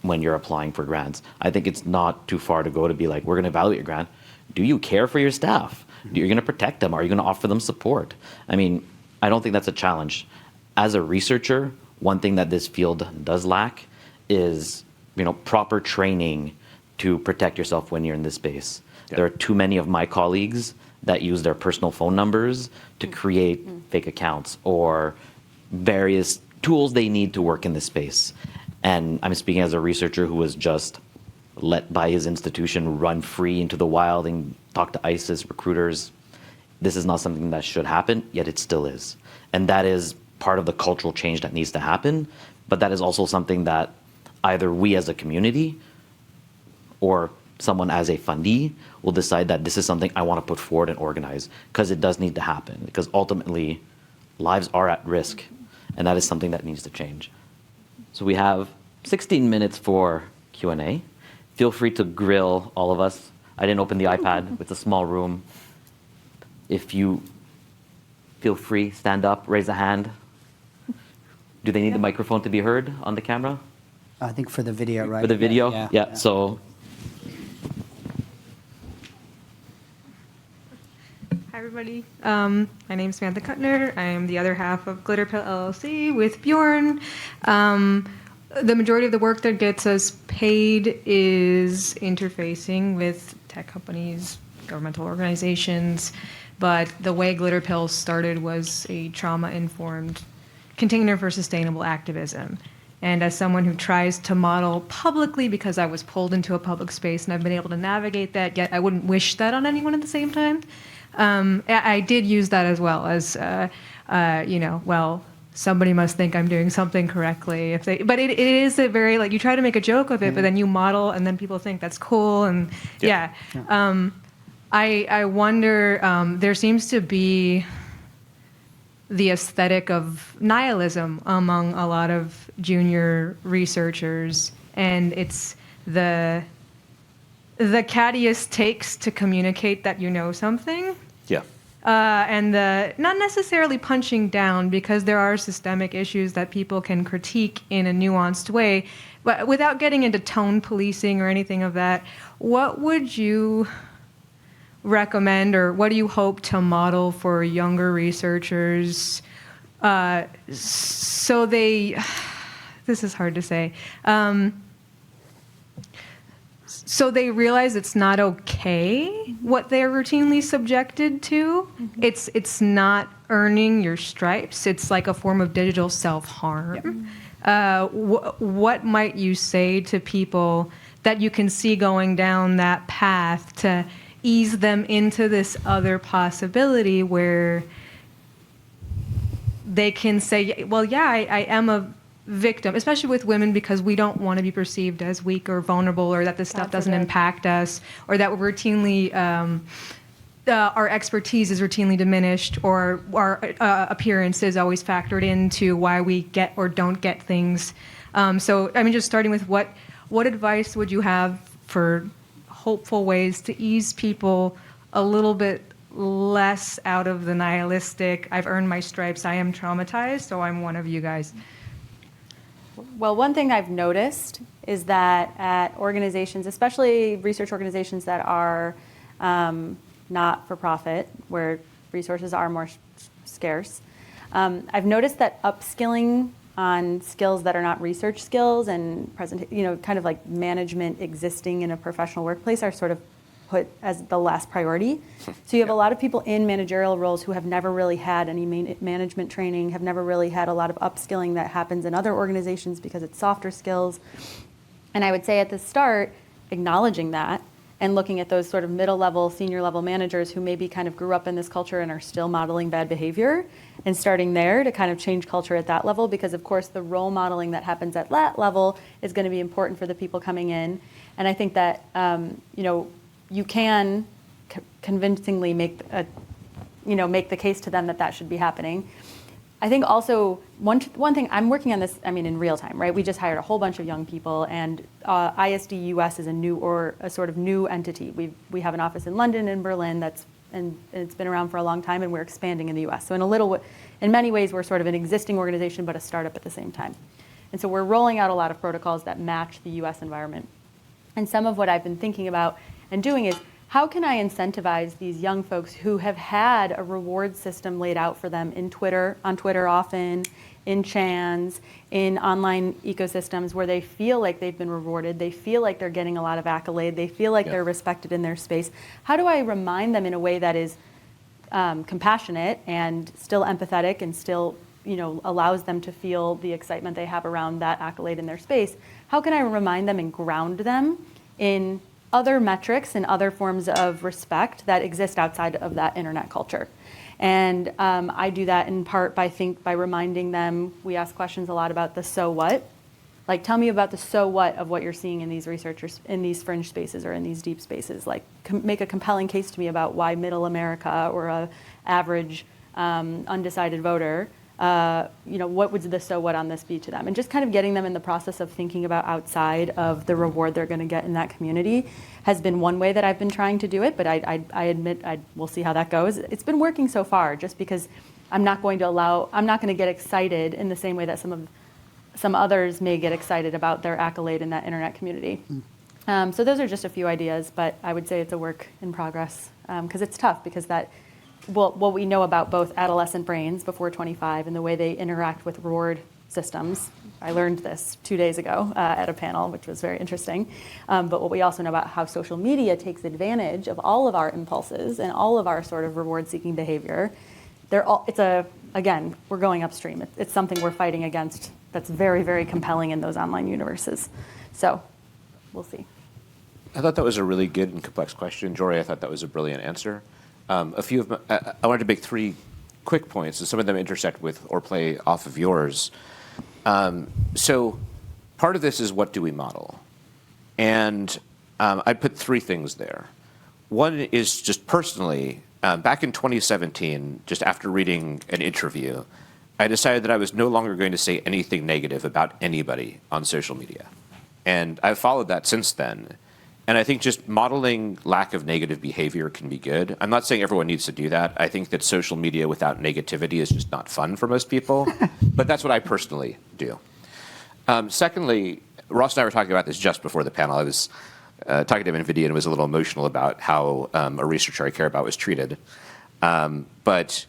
when you're applying for grants? I think it's not too far to go to be like, we're going to evaluate your grant. Do you care for your staff? You're going to protect them? Are you going to offer them support? I mean, I don't think that's a challenge. As a researcher, one thing that this field does lack is, proper training to protect yourself when you're in this space. Yeah. There are too many of my colleagues that use their personal phone numbers to create fake accounts or various tools they need to work in this space. And I'm speaking as a researcher who was just let by his institution run free into the wild and talk to ISIS recruiters. This is not something that should happen, yet it still is. And that is part of the cultural change that needs to happen, but that is also something that either we as a community or someone as a fundee will decide that this is something I want to put forward and organize, because it does need to happen, because ultimately lives are at risk, and that is something that needs to change. So we have 16 minutes for Q&A. Feel free to grill all of us. I didn't open the iPad, it's a small room. If you feel free, stand up, raise a hand. Do they need the microphone to be heard on the camera? I think for the video, right? For the video? Yeah. So, Hi, everybody. My name's Samantha Kuttner. I am the other half of Glitterpill LLC with Bjorn. The majority of the work that gets us paid is interfacing with tech companies, governmental organizations, but the way Glitterpill started was a trauma-informed container for sustainable activism. And as someone who tries to model publicly, because I was pulled into a public space and I've been able to navigate that, yet I wouldn't wish that on anyone at the same time, I did use that as well as well, somebody must think I'm doing something correctly. But it is a very, like, you try to make a joke of it, but then you model, and then people think that's cool, and Yeah. I wonder, there seems to be the aesthetic of nihilism among a lot of junior researchers, and it's the cattiest takes to communicate that you know something. Yeah. And not necessarily punching down, because there are systemic issues that people can critique in a nuanced way, but without getting into tone policing or anything of that, what would you recommend, or what do you hope to model for younger researchers so they, this is hard to say, so they realize it's not okay what they're routinely subjected to. It's not earning your stripes. It's like a form of digital self-harm. What might you say to people that you can see going down that path to ease them into this other possibility where they can say, well, yeah, I am a victim, especially with women, because we don't want to be perceived as weak or vulnerable, or that this stuff doesn't impact us, or that we're routinely, our expertise is routinely diminished, or our appearance is always factored into why we get or don't get things. So, I mean, just starting with what advice would you have for hopeful ways to ease people a little bit less out of the nihilistic, I've earned my stripes, I am traumatized, so I'm one of you guys? Well, one thing I've noticed is that at organizations, especially research organizations that are not for profit, where resources are more scarce, I've noticed that upskilling on skills that are not research skills and kind of like management existing in a professional workplace are sort of put as the last priority. So you have a lot of people in managerial roles who have never really had any management training, have never really had a lot of upskilling that happens in other organizations because it's softer skills. And I would say at the start, acknowledging that and looking at those sort of middle level, senior level managers who maybe kind of grew up in this culture and are still modeling bad behavior, and starting there to kind of change culture at that level, because of course the role modeling that happens at that level is going to be important for the people coming in. And I think that, you can convincingly make the case to them that should be happening. I think also one thing, I'm working on this, in real time, right? We just hired a whole bunch of young people, and ISD US is a sort of new entity. We have an office in London and Berlin and it's been around for a long time, and we're expanding in the US. So in many ways, we're sort of an existing organization, but a startup at the same time. And so we're rolling out a lot of protocols that match the US environment. And some of what I've been thinking about and doing is, how can I incentivize these young folks who have had a reward system laid out for them on Twitter often, in chans, in online ecosystems where they feel like they've been rewarded, they feel like they're getting a lot of accolade, they feel like they're respected in their space. How do I remind them in a way that is compassionate and still empathetic and still allows them to feel the excitement they have around that accolade in their space? How can I remind them and ground them in other metrics and other forms of respect that exist outside of that internet culture? And I do that in part by reminding them. We ask questions a lot about the so what. Like, tell me about the so what of what you're seeing in these researchers, in these fringe spaces or in these deep spaces. Like, make a compelling case to me about why middle America or a average undecided voter, what would the so what on this be to them? And just kind of getting them in the process of thinking about outside of the reward they're going to get in that community has been one way that I've been trying to do it, but I admit we'll see how that goes. It's been working so far, just because I'm not going to get excited in the same way that some others may get excited about their accolade in that internet community. So those are just a few ideas, but I would say it's a work in progress, because it's tough, because what we know about both adolescent brains before 25 and the way they interact with reward systems. I learned this 2 days ago at a panel, which was very interesting. But what we also know about how social media takes advantage of all of our impulses and all of our sort of reward-seeking behavior. Again, we're going upstream. It's something we're fighting against that's very, very compelling in those online universes. So we'll see. I thought that was a really good and complex question. Jory, I thought that was a brilliant answer. I wanted to make three quick points, and some of them intersect with or play off of yours. So part of this is, what do we model? And I put three things there. One is just personally, back in 2017, just after reading an interview, I decided that I was no longer going to say anything negative about anybody on social media. And I've followed that since then. And I think just modeling lack of negative behavior can be good. I'm not saying everyone needs to do that. I think that social media without negativity is just not fun for most people. But that's what I personally do. Secondly, Ross and I were talking about this just before the panel. I was talking to NVIDIA and was a little emotional about how a researcher I care about was treated. But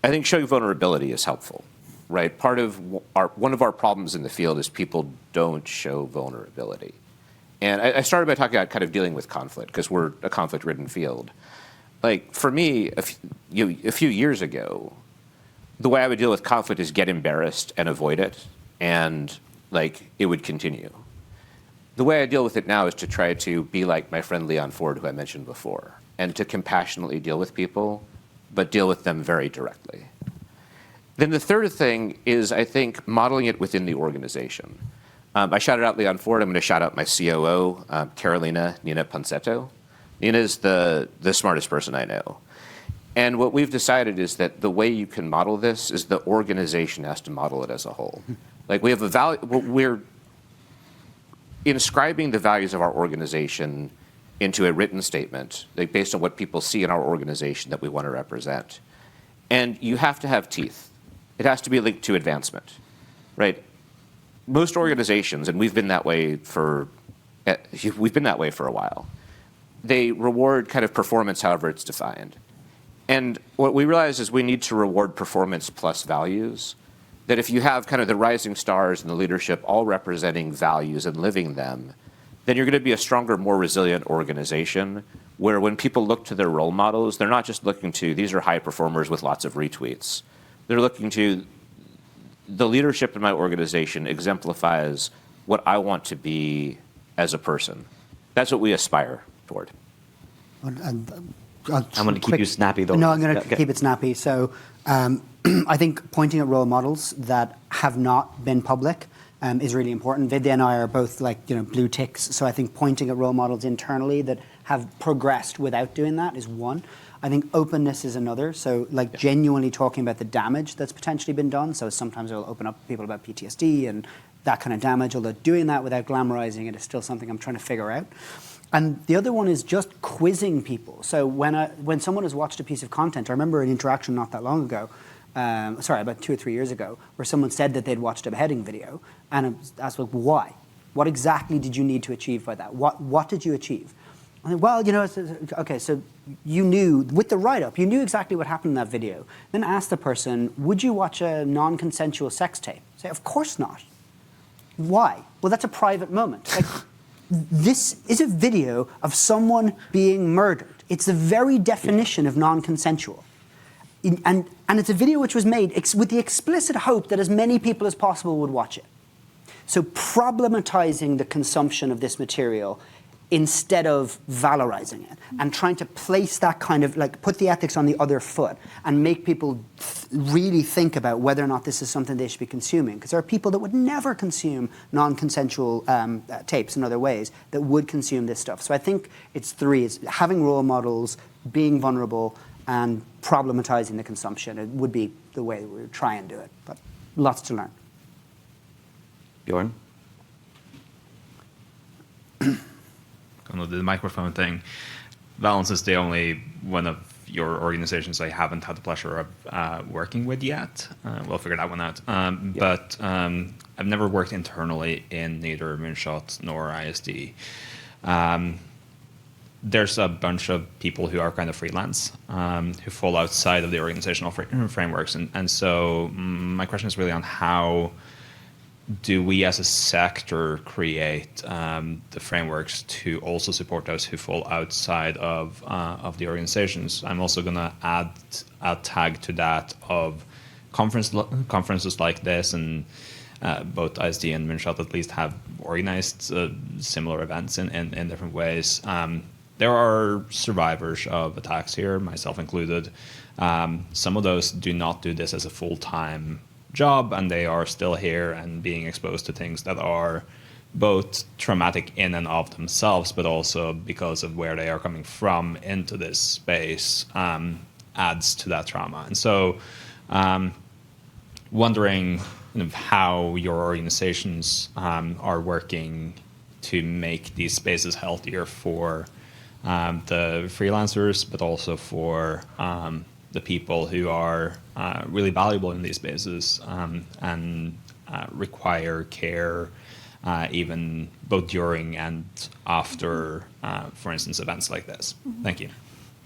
I think showing vulnerability is helpful, right? Part of one of our problems in the field is people don't show vulnerability. And I started by talking about kind of dealing with conflict, because we're a conflict-ridden field. Like, for me, a few years ago, the way I would deal with conflict is get embarrassed and avoid it, and like it would continue. The way I deal with it now is to try to be like my friend Leon Ford, who I mentioned before, and to compassionately deal with people, but deal with them very directly. Then the third thing is, I think, modeling it within the organization. I shouted out Leon Ford. I'm going to shout out my COO, Carolina Nina Ponsetto. Nina is the smartest person I know. And what we've decided is that the way you can model this is the organization has to model it as a whole. Like, we have a value, we're inscribing the values of our organization into a written statement, like based on what people see in our organization that we want to represent. And you have to have teeth. It has to be linked to advancement, right? Most organizations, and we've been that way for a while, they reward kind of performance however it's defined. And what we realize is we need to reward performance plus values. That if you have kind of the rising stars and the leadership all representing values and living them, then you're going to be a stronger, more resilient organization, where when people look to their role models, they're not just looking to, these are high performers with lots of retweets. They're looking to, the leadership in my organization exemplifies what I want to be as a person. That's what we aspire toward. I'm I'm going to keep you snappy, though. No, I'm going to keep it snappy. So I think pointing at role models that have not been public is really important. Vidya and I are both blue ticks. So I think pointing at role models internally that have progressed without doing that is one. I think openness is another. So genuinely talking about the damage that's potentially been done. So sometimes I'll open up people about PTSD and that kind of damage, although doing that without glamorizing it is still something I'm trying to figure out. And the other one is just quizzing people. So when someone has watched a piece of content, I remember an interaction not that long ago, about 2 or 3 years ago, where someone said that they'd watched a beheading video, and I was asked, why? What exactly did you need to achieve by that? What did you achieve? I said, well, okay, so you knew, with the write-up, you knew exactly what happened in that video. Then ask the person, would you watch a non-consensual sex tape? Say, of course not. Why? Well, that's a private moment. This is a video of someone being murdered. It's the very definition of non-consensual. And it's a video which was made with the explicit hope that as many people as possible would watch it. So problematizing the consumption of this material instead of valorizing it, and trying to place that kind of, put the ethics on the other foot and make people really think about whether or not this is something they should be consuming. Because there are people that would never consume non-consensual tapes in other ways that would consume this stuff. So I think it's three. It's having role models, being vulnerable, and problematizing the consumption. It would be the way we would try and do it, but lots to learn. Bjorn? The microphone thing. Valence is the only one of your organizations I haven't had the pleasure of working with yet. We'll figure that one out. But I've never worked internally in neither Moonshot nor ISD. There's a bunch of people who are kind of freelance, who fall outside of the organizational frameworks. And so my question is really on how do we as a sector create the frameworks to also support those who fall outside of the organizations? I'm also going to add a tag to that of conferences like this, and both ISD and Moonshot at least have organized similar events in different ways. There are survivors of attacks here, myself included. Some of those do not do this as a full-time job, and they are still here and being exposed to things that are both traumatic in and of themselves, but also because of where they are coming from into this space adds to that trauma. And so wondering how your organizations are working to make these spaces healthier for the freelancers, but also for the people who are really valuable in these spaces and require care even both during and after, for instance, events like this. Thank you.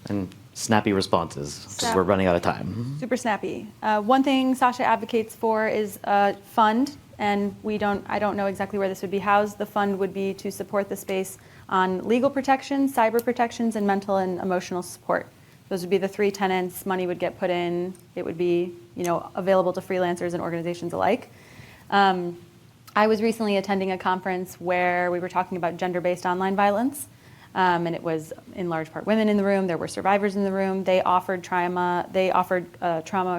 And snappy responses, because we're running out of time. Super snappy. One thing Sasha advocates for is a fund, and I don't know exactly where this would be housed. The fund would be to support the space on legal protections, cyber protections, and mental and emotional support. Those would be the three tenants. Money would get put in. It would be, available to freelancers and organizations alike. I was recently attending a conference where we were talking about gender-based online violence, and it was in large part women in the room. There were survivors in the room. They offered trauma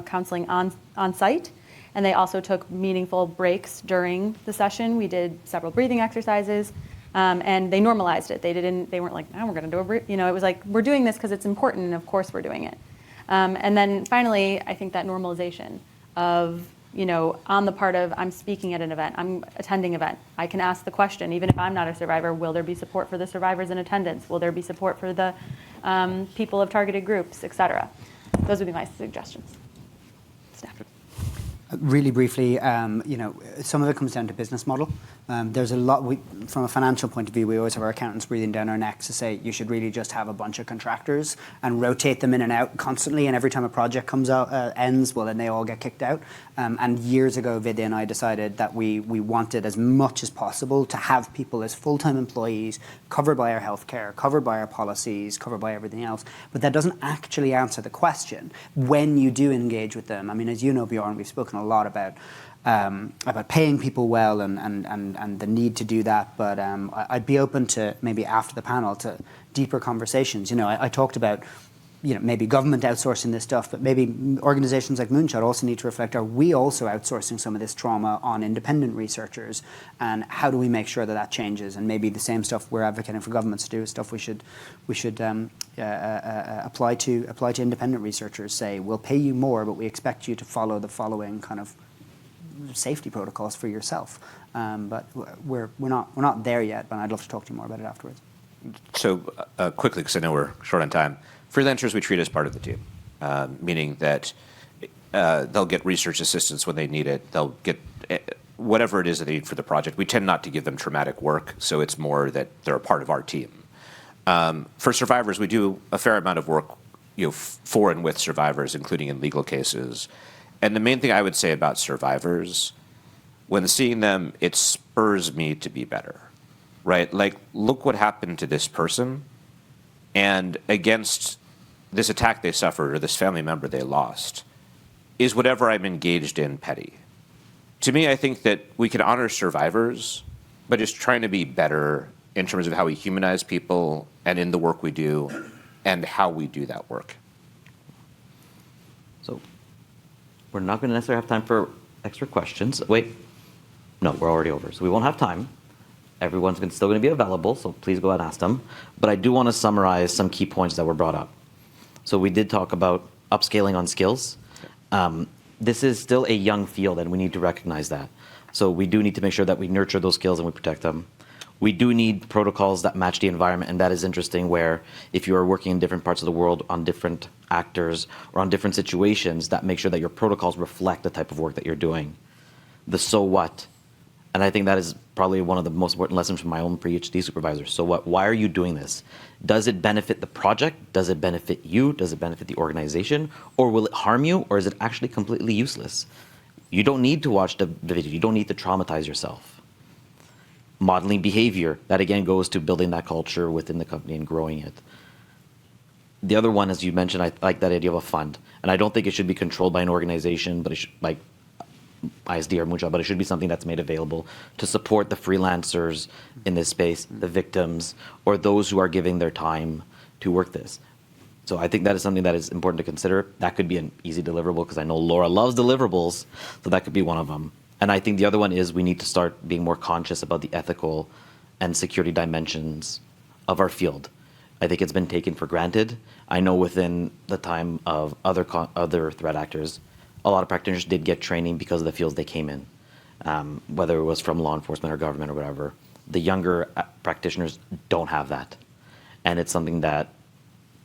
counseling on site, and they also took meaningful breaks during the session. We did several breathing exercises. And they normalized it. They weren't like, now we're going to do it was like, we're doing this because it's important, and of course we're doing it. And then finally, I think that normalization of, on the part of, I'm speaking at an event, I'm attending an event. I can ask the question, even if I'm not a survivor, will there be support for the survivors in attendance? Will there be support for the people of targeted groups, et cetera? Those would be my suggestions. Snap. Really briefly, some of it comes down to business model. There's a lot, from a financial point of view, we always have our accountants breathing down our necks to say you should really just have a bunch of contractors and rotate them in and out constantly, and every time a project comes out, ends, well, then they all get kicked out. And years ago, Vidya and I decided that we wanted as much as possible to have people as full-time employees, covered by our healthcare, covered by our policies, covered by everything else. But that doesn't actually answer the question when you do engage with them. I mean, as you know, Bjorn, we've spoken a lot about paying people well and the need to do that. But I'd be open to maybe after the panel to deeper conversations. I talked about maybe government outsourcing this stuff, but maybe organizations like Moonshot also need to reflect, are we also outsourcing some of this trauma on independent researchers? And how do we make sure that that changes? And maybe the same stuff we're advocating for governments to do is stuff we should apply to independent researchers. Say, we'll pay you more, but we expect you to follow the following kind of safety protocols for yourself. But we're not there yet, but I'd love to talk to you more about it afterwards. So quickly, because I know we're short on time, freelancers we treat as part of the team, meaning that they'll get research assistance when they need it. They'll get whatever it is that they need for the project. We tend not to give them traumatic work, so it's more that they're a part of our team. For survivors, we do a fair amount of work for and with survivors, including in legal cases. And the main thing I would say about survivors, when seeing them, it spurs me to be better, right? Like, look what happened to this person, and against this attack they suffered or this family member they lost, is whatever I'm engaged in petty? To me, I think that we can honor survivors, but just trying to be better in terms of how we humanize people and in the work we do and how we do that work. So we're not going to necessarily have time for extra questions. Wait, no, we're already over. So we won't have time. Everyone's still going to be available, so please go ahead and ask them. But I do want to summarize some key points that were brought up. So we did talk about upscaling on skills. This is still a young field, and we need to recognize that. So we do need to make sure that we nurture those skills and we protect them. We do need protocols that match the environment, and that is interesting, where if you are working in different parts of the world on different actors or on different situations, that make sure that your protocols reflect the type of work that you're doing. The so what, and I think that is probably one of the most important lessons from my own PhD supervisor. So what? Why are you doing this? Does it benefit the project? Does it benefit you? Does it benefit the organization? Or will it harm you? Or is it actually completely useless? You don't need to watch the video. You don't need to traumatize yourself. Modeling behavior, that again goes to building that culture within the company and growing it. The other one, as you mentioned, I like that idea of a fund. And I don't think it should be controlled by an organization, but it should, like ISD or Moonshot, but it should be something that's made available to support the freelancers in this space, the victims, or those who are giving their time to work this. So I think that is something that is important to consider. That could be an easy deliverable because I know Laura loves deliverables, so that could be one of them. And I think the other one is we need to start being more conscious about the ethical and security dimensions of our field. I think it's been taken for granted. I know within the time of other threat actors, a lot of practitioners did get training because of the fields they came in, whether it was from law enforcement or government or whatever. The younger practitioners don't have that. And it's something that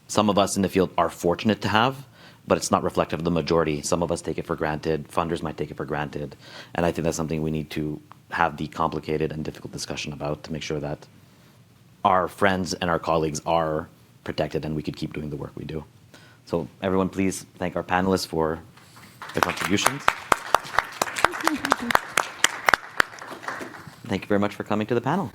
some of us in the field are fortunate to have, but it's not reflective of the majority. Some of us take it for granted. Funders might take it for granted. And I think that's something we need to have the complicated and difficult discussion about to make sure that our friends and our colleagues are protected and we could keep doing the work we do. So everyone, please thank our panelists for their contributions. Thank you very much for coming to the panel.